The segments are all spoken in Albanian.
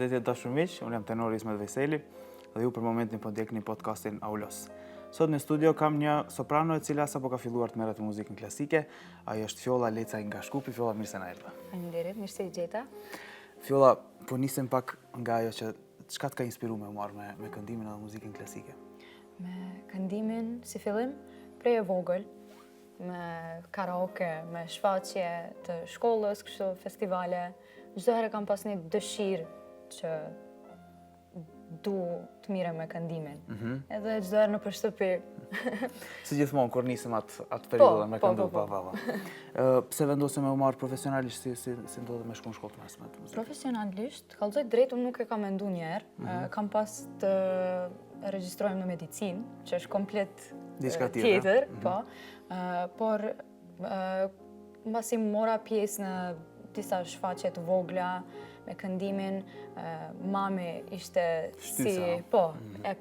Përshëndetje dashur miq, unë jam tenori Ismet Veseli dhe ju për momentin po ndjekni podcastin Aulos. Sot në studio kam një soprano e cila sapo ka filluar të merret me muzikën klasike. Ajo është Fjolla Lecaj nga Shkupi. Fjolla, mirë se na erdhe. Faleminderit, mirë se i gjeta. Fjolla, po nisim pak nga ajo që çka të ka inspiruar me u marr me këndimin edhe muzikën klasike. Me këndimin si fillim prej e vogël, me karaoke, me shfaqje të shkollës, kështu festivale. Çdo herë kam pas një dëshirë që du të mire me këndimin. Edhe çdo herë në shtëpi. Si gjithmonë kur nisim atë periudhë me këndu. Pse vendosëm me u marr profesionalisht si ndodhet me shkollë në shkollë të mesme të muzikës? Profesionalisht, kallëzoj drejt, unë nuk e kam mendu njerë. Kam pas të regjistrojmë në medicinë, që është komplet tjetër, po. Por mbasi mora pjesë në disa shfaqje të vogla me këndimin, mami ishte si e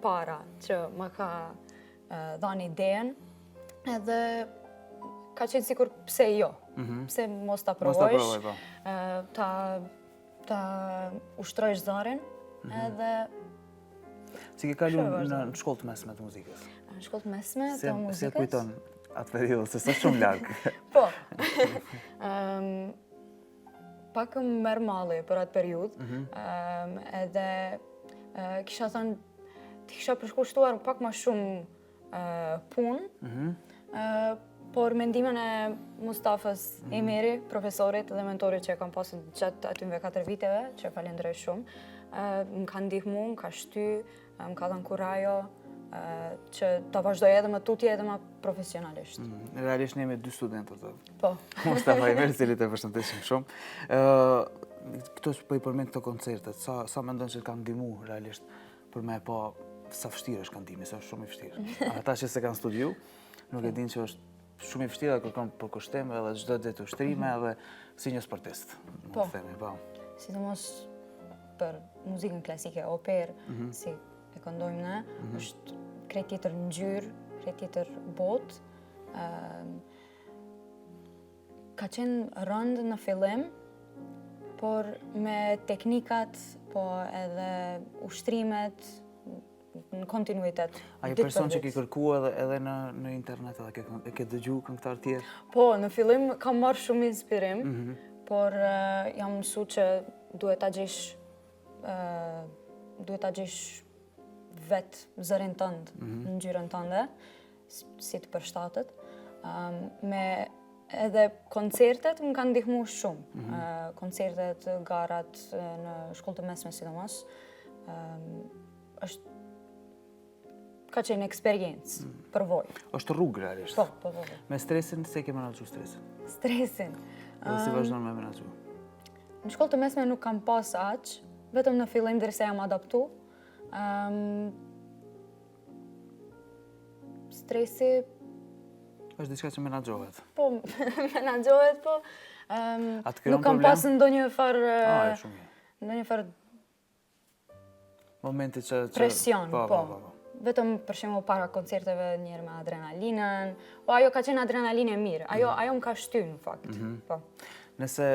para që më ka dhënë idenë, edhe ka qenë sikur pse jo, pse mos ta provojsh, ta ushtrojsh zërin, edhe si ke kalu në shkollë të mesme të muzikës? Në shkollë të mesme të muzikës? Si e kujton atë periudhë, se sa shumë larg. Po. Pak më merr malli për atë periudhë, edhe kisha thënë, kisha përshkushtuar pak më shumë punë, por mendimin e Mustafës Emiri, profesorit dhe mentorit që e kam pasur gjatë atyve 4 viteve, që falenderoj shumë, më ka ndihmu, më ka shty, më ka dhënë kurajo, që ta vazhdoj edhe më tutje edhe më profesionalisht. Realisht ne jemi 2 studentët. Po. Mustafa Emiri, cili të përshëndesim shumë. Këto që po i përmend këto koncertet, sa mendon që kanë ndihmu realisht për me pa sa vështirë është këndimi, sa është shumë i vështirë. Ata që se kanë studiu, nuk e dinë që është shumë i vështirë dhe kërkon përkushtim edhe çdo ditë ushtrime edhe si një sportist. Po. Sidomos për muzikën klasike, operë, si e këndojmë ne, është krejt tjetër ngjyrë, krejt tjetër botë. Ka qenë rëndë në fillim, por me teknikat, po edhe ushtrimet, në kontinuitet. A i person që ke kërku edhe në internet, edhe e ke dëgju këngëtar tjerë? Po, në fillim kam marrë shumë inspirim, por jam mësu që duhet ta gjesh vetë zërin tëndë, në ngjyrën tënde, si të përshtatët. Edhe koncertet më kanë ndihmu shumë. Koncertet, garat në shkollë të mesme sidomos, ka qenë eksperiencë, përvojë. Është rrugë realisht. Po. Me stresin, se ke menaxhu stresin? Stresin? Dhe si vazhdon me menaxhu? Në shkollë të mesme nuk kam pas aq, vetëm në fillim derisa jam adaptu. Stresi është diçka që menaxhohet. Po, menaxhohet, po. Nuk kam pas ndonjë farë momenti që presion, po. Vetëm për shembull para koncerteve njerë me adrenalinën, po ajo ka qenë adrenalinë e mirë, ajo më ka shtyr në fakt. Po. Nëse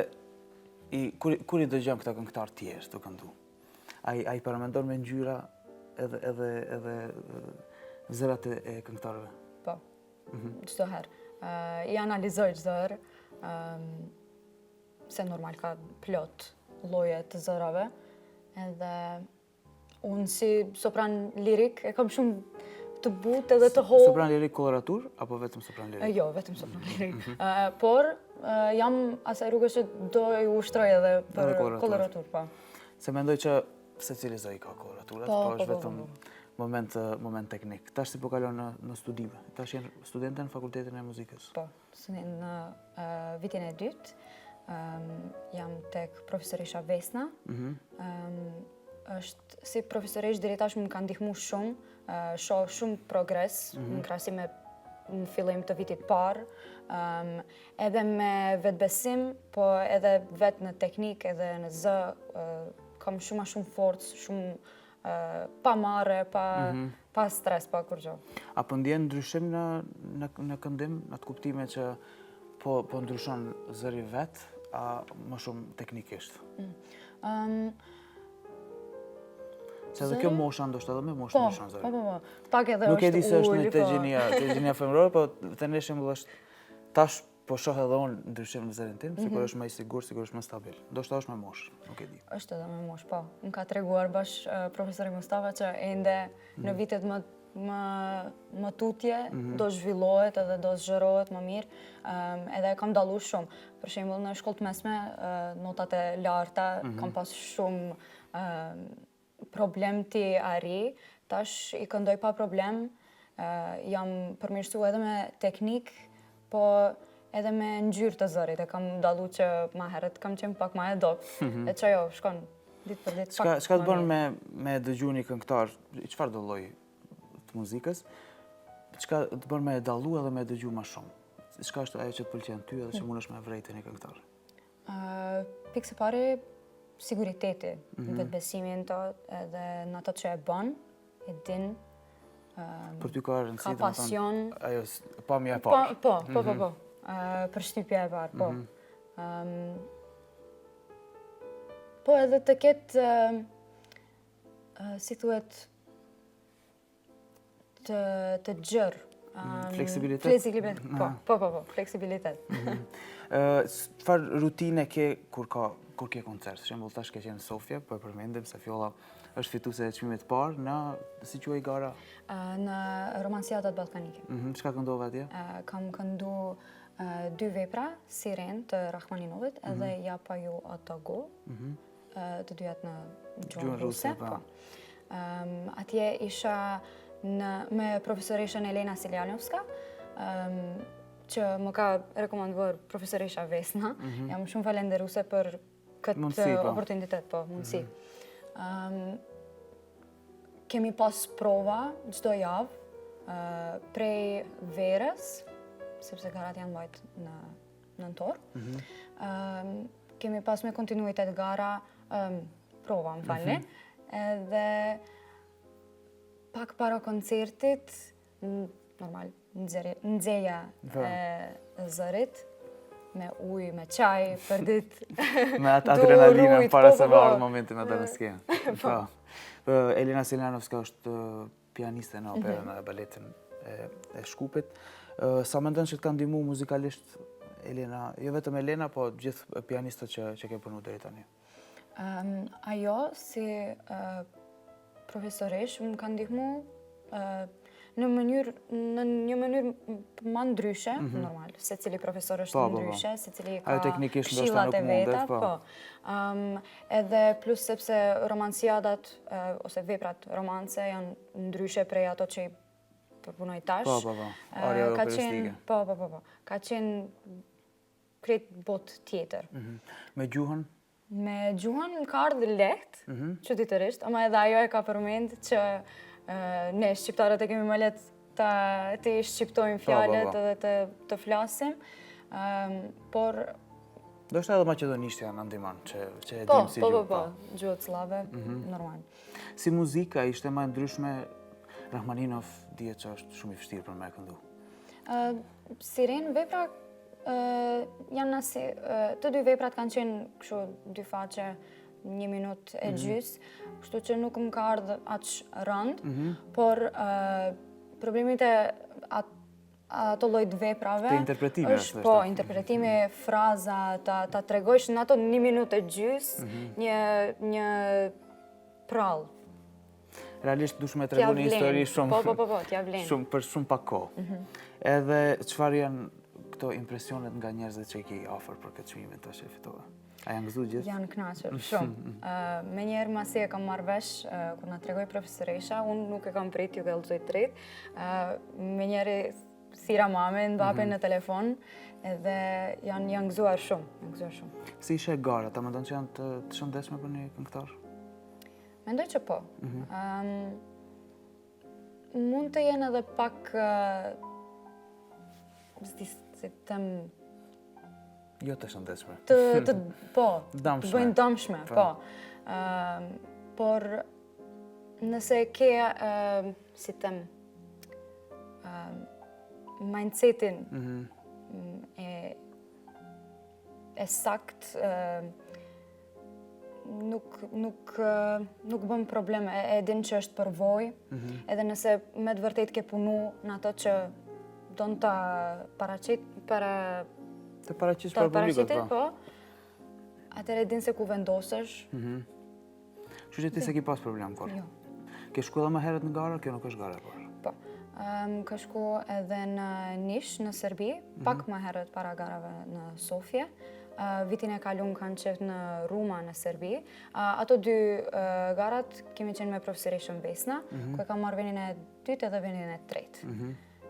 kur i dëgjojmë këta këngëtar tjerë të këndu, ai paramendon me ngjyra edhe zërat e këngëtarëve? Po. Çdo herë. I analizoj çdo herë, se normal ka plot lloje të zërave, edhe unë si sopran lirik e kam shumë të butë edhe të hollë. Sopran lirik koloratur, apo vetëm sopran lirik? Jo, vetëm sopran lirik. Por jam asaj rrugës që do i ushtroj edhe për koloratur, po. Se mendoj që secili zë i ka koloraturat, po është vetëm moment teknik. Tash si po kalon në studime? Tash jenë studente në Fakultetin e Muzikës? Po, në vitin e 2, jam tek profesoresha Vesna. Është si profesoresh deri tash më ka ndihmu shumë, shoh shumë progres në krahasim me në fillim të vitit parë, edhe me vetbesim, po edhe vetë në teknik, edhe në zë, kam shumë forcë, shumë pa marrë, pa stres, pa kur gjë. Apo ndjen ndryshim në këndim, në të kuptime që po ndryshon zëri vetë, a më shumë teknikisht? Se edhe kjo mosha ndoshta edhe me moshë ndryshon zëri. Po. Pak edhe Nuk e di se është ullë, në tegjenia femërore, po të ne shembull është tash po shoh edhe unë ndryshim në zërin tim, sikur është më i sigurt, sikur është më stabil. Ndoshta është me moshë, nuk e di. Është edhe me moshë, po. Më ka treguar bash profesori Mustafa që ende në vitet më tutje do zhvillohet edhe do zgjerohet më mirë, edhe kam dallu shumë. Për shembull në shkollë të mesme, notat e larta kam pas shumë problem ti arri, tash i këndoj pa problem, jam përmirësu edhe me teknik, po edhe me ngjyrë të zërit, e kam dallu që ma herët kam qenë pak ma e dopë, e që jo, shkon ditë për ditë pak. Çka të bën me dëgju një këngëtar, çfarë do lloj të muzikës, çka të bën me dallu edhe me dëgju më shumë? Çka është ajo që të pëlqen ty edhe që mundesh me vrejtë një këngëtar? Pikë së pari, siguriteti, vetbesimin të edhe në ato që e bën, e din, Për ty ka rëndësi, ka pasion. Ajo pamja e parë. Po. Përshtypja e parë, po. Po edhe të ketë, si thuhet, të gjerë. Fleksibilitet? Po, fleksibilitet. Çfarë rutine ke kur ke koncert? Për shembull tash ke qenë në Sofia, po e përmendim se Fjolla është fituese e çmimit të parë në si quhej gara? Në Romansiadat Ballkanike. Çka këndove atje? Kam këndu 2 vepra, Siren të Rahmaninovit, edhe Ja pa ju Atago, të dyjat në gjuhën ruse. Atje isha me profesoreshën Elena Siljanovska, që më ka rekomanduar profesoresha Vesna. Jam shumë falenderuese për këtë oportunitet, po, mundësi. Kemi pas prova çdo javë prej verës, sepse garat janë mbajt në nëntor. Kemi pas me kontinuitet gara, prova, më falni, edhe pak para koncertit, normal, nxeja e zërit, me ujë, me çaj, për ditë. Me atë adrenalinën para se me arë momentin me dalë në skenë. Elena Siljanovska është pianiste në operën e baletin e Shkupit. Sa mendon që të ka ndihmu muzikalisht Elena, jo vetëm Elena, po gjithë pianistët që ke punu deri tani? Ajo, si profesoresh, më ka ndihmu në një mënyrë ma ndryshe, normal, se cili profesor është ndryshe, se cili ka këshillat e veta, edhe plus sepse romansiadat, ose veprat romance janë ndryshe prej ato që i përpunoj tash. Arja operistike. Po. Ka qenë krejt bot tjetër. Me gjuhën? Me gjuhën ka ardhë lehtë, çuditërisht, ama edhe ajo e ka përmend që ne shqiptarët e kemi më lehtë të shqiptojmë fjalët edhe të flasim, por... Do është edhe maqedonisht janë ndihman, që e dim si gjuhë. Po, gjuhët slave, normal. Si muzika ishte më ndryshme, Rahmaninov dihet që është shumë i vështirë për me këndu. Siren, vepra janë të dy veprat kanë qenë kështu dy faqe, 1 minutë e gjys, kështu që nuk më ka ardhë aq rënd, por problemit e ato lloj të veprave të interpretime është, po, interpretime, fraza, ta tregojsh në ato 1 minutë e gjys, një prall. Realisht dush me tregu një histori shumë për shumë pak kohë. Edhe çfarë janë këto impresionet nga njerëzit që i ki afër për këtë çmimin tash e fitove? A janë gëzuar gjithë? Janë kënaqur, shumë. Me njerë masi e kam marrë vesh, kur na tregoi profesoresha, unë nuk e kam prit, ju kallëzoj të drejt. Me njerë thira mamen, bapen në telefon, edhe janë gëzuar shumë. Si ishe gara, ta mendon që janë të shëndetshme për një këngëtar? Mendoj që po. Mund të jenë edhe pak, si tem... Jo të shëndetshme. Po, të bëjnë dëmshme, po. Por nëse ke, si tem, mindsetin e sakt, nuk bëm problem, e din që është përvoj, edhe nëse me të vërtet ke punu në ato që do në të paraqitit, po, atër e din se ku vendosësh. Që që ti se ki pas problem, kërë? Jo. Ke shku edhe më herët në gara, kjo nuk është gara, kërë? Po. Ka shku edhe në Nish, në Serbi, pak më herët para garave në Sofje. Vitin e kalun kanë qeftë në Ruma, në Serbi. Ato dy garat kemi qenë me profesoreshën Vesna, ku e kam marrë venin e dytë edhe venin e tretë.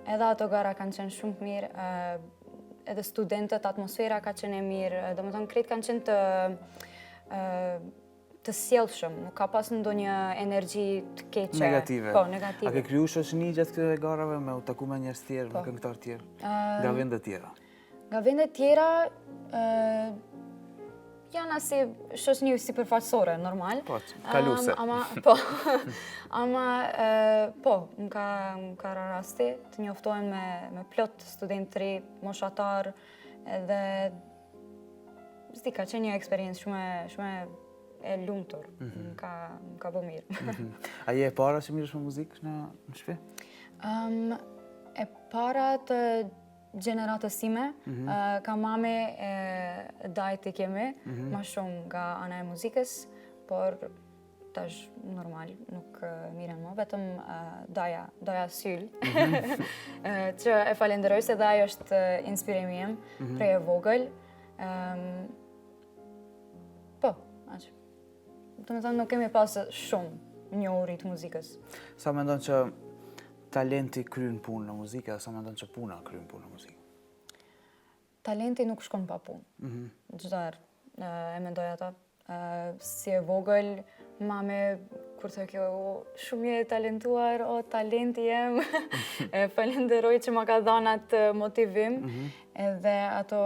Edhe ato gara kanë qenë shumë të mirë, edhe studentët, atmosfera ka qenë e mirë, do më thonë kretë kanë qenë të sjellshëm, nuk ka pas ndonjë energji të keqe. Negative. Po, negative. A ke kriju shoqëni gjatë këtyre garave me u taku me njerëz tjerë, me këngëtar tjerë? Nga vende tjera? Nga vende tjera, janë asi shoqëni sipërfaqësore, normal. Po, kaluse. Po, më ka rasti të njoftohen me plot student të ri, moshatar, edhe ka qenë një eksperiencë shumë e lumtur, më ka bë mirë. A je e para që mirësh me muzikë në shtëpi? E para të gjeneratës sime, ka mame e dajt i kemi, ma shumë nga ana e muzikës, por tash normal, nuk miren më, vetëm daja syl, që e falenderoj se dhe ajo është inspirimi jem, prej e vogël. Po, aqë. Të me thënë, nuk kemi pasë shumë njohurit muzikës. Sa mendon që talenti kryen punë në muzikë, edhe sa mendon që puna kryen punë në muzikë? Talenti nuk shkon pa punë. Çdo herë e mendoj ata. Si e vogël, mame, kur të kjo, shumë je talentuar, o talenti jem, falenderoj që ma ka dhënë atë motivim, edhe ato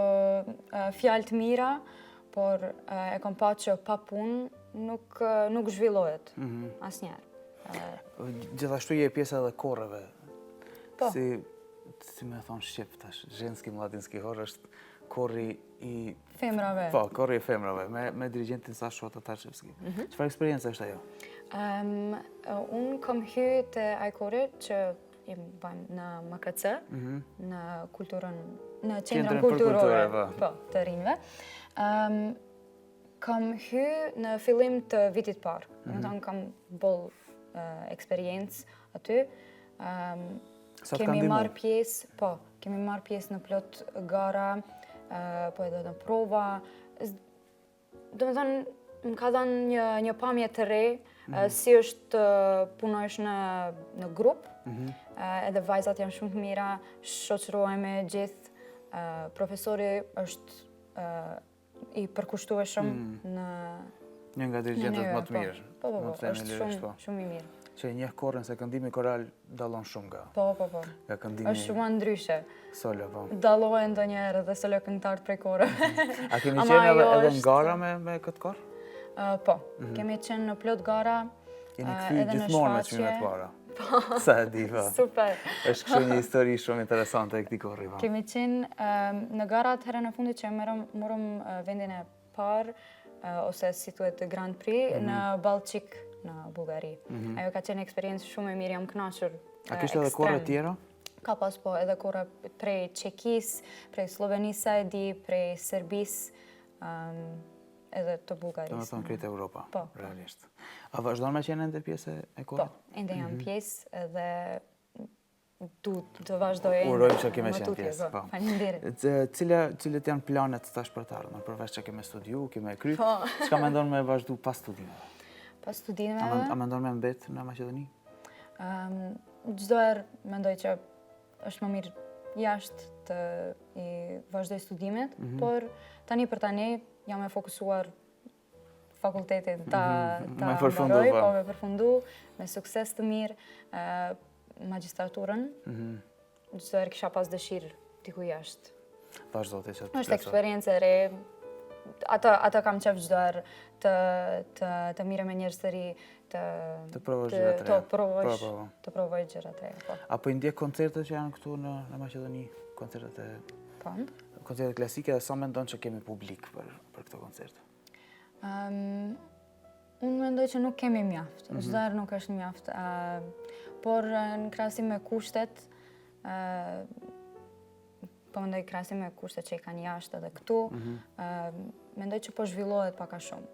fjalë të mira, por e kom pa që pa punë nuk zhvillohet asnjëherë. Gjithashtu je pjesa edhe korreve. Po. Si me thonë shqip tash, zhenski mladinski hor është korri i femrave. Po, korri i femrave, me dirigentin Sasho Tatarchevski. Çfarë eksperiencë është ajo? Unë kom hyrë te ai korri që i bëjmë në MKC, në kulturën, në qendrën kulturore, po, të rinjve. Kam hyrë në fillim të vitit parë. Në tonë kam boll eksperiencë aty. Kemi marrë pjesë në plot gara, po edhe në prova. Do me thonë, më ka dhënë një pamje të re, si është punojsh në grup, edhe vajzat janë shumë të mira, shoqërohemi gjithë, profesori është i përkushtueshëm në një nga dirigentët më të mirë. Po, është shumë i mirë. Që njeh korrin se këndimi koral dallon shumë nga. Po. Nga këndimi. Është shumë ndryshe. Solo, po. Dallohen ndonjëherë edhe solo këngëtarët prej korreve. A kemi qenë edhe në gara me këtë korr? Po, kemi qenë në plot gara. Jeni kthyer gjithmonë me çmimet para. Sa e di, po. Super. Është kështu një histori shumë interesante e këtij korri, po. Kemi qenë në garat herën e fundit që morëm vendin e parë, ose si thuhet Grand Prix, në Ballçik, në Bullgari. Ajo ka qenë eksperiencë shumë e mirë, jam kënaqur. A kishte edhe korre tjera? Ka pas po, edhe korra prej Çekisë, prej Slovenisë e di, prej Serbisë, edhe të Bullgarisë. Do të thonë krejt Europa, po, realisht. A vazhdon me qenë ende pjesë e korrit? Po, ende jam pjesë edhe du të vazhdoj urojmë që keme qenë pjesë. Faleminderit. Cilat janë planet tash për të ardhmen, përveç që keme studiu, keme kry, Po. çka mendon me vazhdu pas studimeve? Pas studimeve? A mendon me mbet në Maqedoni? Çdo herë mendoj që është më mirë jashtë të i vazhdoj studimet, por tani për tani jam e fokusuar fakultetin ta mbaroj, po me përfundu, me sukses të mirë, magjistraturën, çdo herë kisha pas dëshirë diku jashtë. Vazhdo të që është eksperiencë e re, ata kam qef çdo herë të mire me njerëz të ri, të provosh gjërat e reja. Të provoj gjërat e reja. Apo i ndjek koncertet që janë këtu në Maqedoni, koncertet koncertet klasike, dhe sa mendon që kemi publik për këto koncerte? Unë mendoj që nuk kemi mjaft, çdo herë nuk është mjaft, por në krahasim me kushtet, po mendoj krahasim me kushtet që i kanë jashtë edhe këtu, mendoj që po zhvillohet pak a shumë.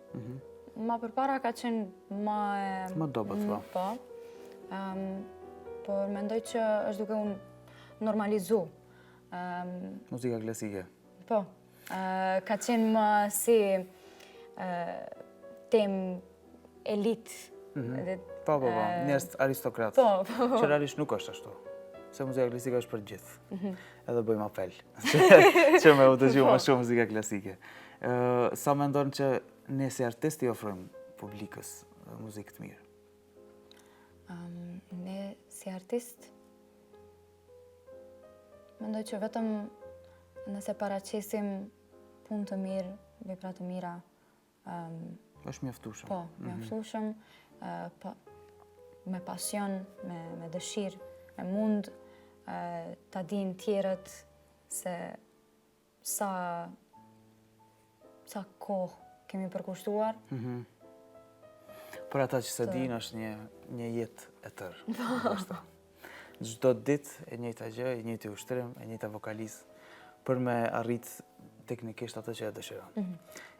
Ma përpara ka qenë më dobët, po. Por mendoj që është duke unë normalizu. Muzika klasike. Po. Ka qenë më si temë elit. Po, njerëz aristokrat. Po. Që realisht nuk është ashtu. Se muzika klasike është për gjithë. Edhe bëjmë apel. Që me u dëgju më shumë muzika klasike. Sa mendon që ne si artisti ofrojmë publikës muzikë të mirë? Ne si artist, mendoj që vetëm nëse paraqesim punë të mirë, vepra të mira, është mjaftueshëm. Po, mjaftueshëm, me pasion, me dëshirë, me mund, ta dinë tjerët se sa kohë kemi përkushtuar. Por ata që se dinë është një jetë e tërë. Çdo ditë e njëjta gjë, e njëjti ushtrim, e njëjta vokalizë për me arrit teknikisht atë që e dëshiron.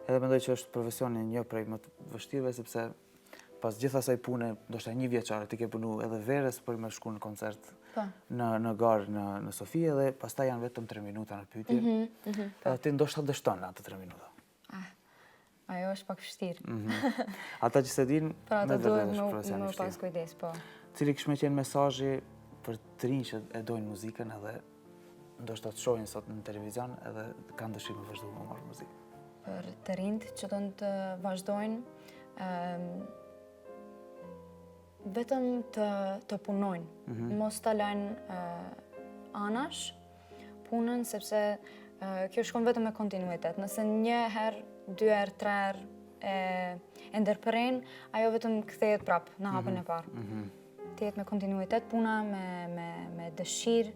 Edhe mendoj që është profesioni një prej më të vështirëve sepse pas gjithë asaj pune, ndoshta një vjeçare ti ke punu edhe verës për me shku në koncert në garë në Sofi dhe pastaj janë vetëm 3 minuta në pyetje. Edhe ti ndoshta dështon atë 3 minuta. Ajo është pak vështirë. Ata që se dinë, me vërtet është profesion i vështirë. Pas kujdes, po. Cili kishme qenë mesazhi për të rinj që e dojnë muzikën edhe ndoshta të shohin sot në televizion edhe kanë dëshirë me vazhdu me marrë muzikë? Për të rinjt që do të vazhdojnë, vetëm të punojnë, mos ta lajnë anash punën, sepse kjo shkon vetëm me kontinuitet. Nëse një herë, 2 herë, 3 herë e ndërprerën, ajo vetëm kthehet prapë në hapën e parë. Të jetë me kontinuitet puna, me dëshirë,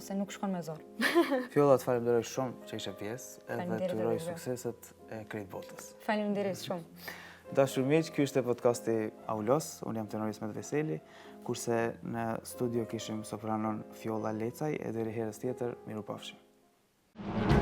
se nuk shkon me zor. Fjolla, të falenderoj shumë që ishe pjesë edhe të uroj sukseset e krejt botës. Faleminderit shumë. Dashur miq, ky ishte podcasti Aulos, unë jam Tenor Ismet Veseli, kurse në studio kishim sopranon Fjolla Lecaj e deri herës tjetër, mirupafshim. Thank you.